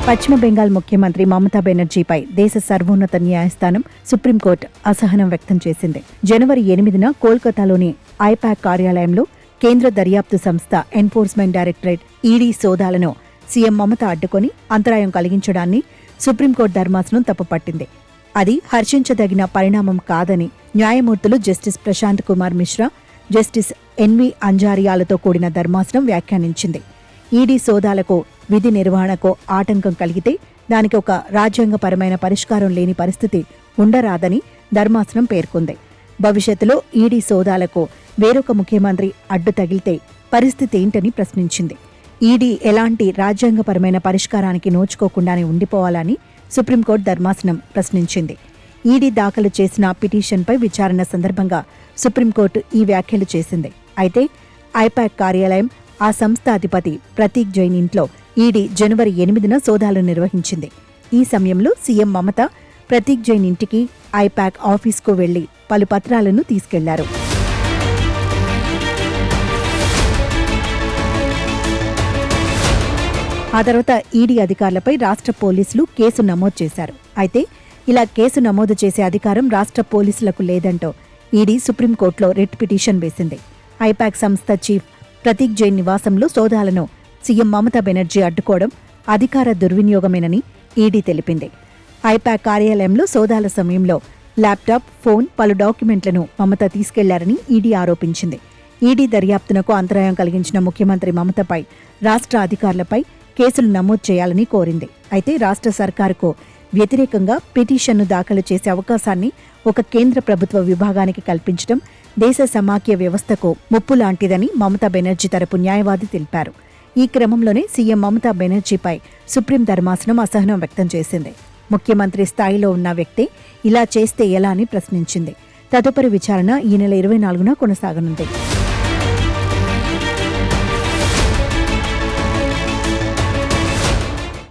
పశ్చిమ బెంగాల్ ముఖ్యమంత్రి మమతా బెనర్జీపై దేశ సర్వోన్నత న్యాయస్థానం సుప్రీంకోర్టు అసహనం వ్యక్తం చేసింది. జనవరి 8న కోల్కతాలోని ఐపాక్ కార్యాలయంలో కేంద్ర దర్యాప్తు సంస్థ ఎన్ఫోర్స్మెంట్ డైరెక్టరేట్ ఈడీ సోదాలను సీఎం మమత అడ్డుకొని అంతరాయం కలిగించడాన్ని సుప్రీంకోర్టు ధర్మాసనం తప్పుపట్టింది. అది హర్షించదగిన పరిణామం కాదని న్యాయమూర్తులు justice Prashant Kumar Mishra, justice NV అంజారియాలతో కూడిన ధర్మాసనం వ్యాఖ్యానించింది. ఈడీ సోదాలకు విధి నిర్వహణకు ఆటంకం కలిగితే దానికి ఒక రాజ్యాంగపరమైన పరిష్కారం లేని పరిస్థితి ఉండరాదని ధర్మాసనం పేర్కొంది. భవిష్యత్తులో ఈడీ సోదాలకు వేరొక ముఖ్యమంత్రి అడ్డు తగిలితే పరిస్థితి ఏంటని ప్రశ్నించింది. ఈడీ ఎలాంటి రాజ్యాంగపరమైన పరిష్కారానికి నోచుకోకుండానే ఉండిపోవాలని సుప్రీంకోర్టు ధర్మాసనం ప్రశ్నించింది. ఈడీ దాఖలు చేసిన పిటిషన్పై విచారణ సందర్భంగా సుప్రీంకోర్టు ఈ వ్యాఖ్యలు చేసింది. అయితే ఐపాక్ కార్యాలయం, ఆ సంస్థ అధిపతి ప్రతీక్ జైన్ ఇంట్లో ఈడీ జనవరి 8న సోదాలు నిర్వహించింది. ఈ సమయంలో సీఎం మమత ప్రతీక్ జైన్ ఇంటికి, ఐపాక్ ఆఫీస్కు వెళ్లి పలు పత్రాలను తీసుకెళ్లారు. ఆ తర్వాత ఈడీ అధికారులపై రాష్ట్ర పోలీసులు కేసు నమోదు చేశారు. అయితే ఇలా కేసు నమోదు చేసే అధికారం రాష్ట్ర పోలీసులకు లేదంటూ ఈడీ సుప్రీంకోర్టులో రిట్ పిటిషన్ వేసింది. ఐపాక్ సంస్థ చీఫ్ ప్రతీక్ జైన్ నివాసంలో సోదాలను సీఎం మమతా బెనర్జీ అడ్డుకోవడం అధికార దుర్వినియోగమేనని ఈడీ తెలిపింది. ఐపాక్ కార్యాలయంలో సోదాల సమయంలో ల్యాప్టాప్, ఫోన్, పలు డాక్యుమెంట్లను మమత తీసుకెళ్లారని ఈడీ ఆరోపించింది. ఈడీ దర్యాప్తునకు అంతరాయం కలిగించిన ముఖ్యమంత్రి మమతపై రాష్ట్ర అధికారులపై కేసులు నమోదు చేయాలని కోరింది. అయితే రాష్ట్ర సర్కారుకు వ్యతిరేకంగా పిటిషన్ను దాఖలు చేసే అవకాశాన్ని ఒక కేంద్ర ప్రభుత్వ విభాగానికి కల్పించడం దేశ సమాఖ్య వ్యవస్థకు ముప్పు లాంటిదని మమతా బెనర్జీ తరపు న్యాయవాది తెలిపారు. ఈ క్రమంలోనే సీఎం మమతా బెనర్జీపై సుప్రీం ధర్మాసనం అసహనం వ్యక్తం చేసింది. ముఖ్యమంత్రి స్థాయిలో ఉన్న వ్యక్తి ఇలా చేస్తే ఎలా అని ప్రశ్నించింది. తదుపరి విచారణ ఈ నెల 24న కొనసాగనుంది.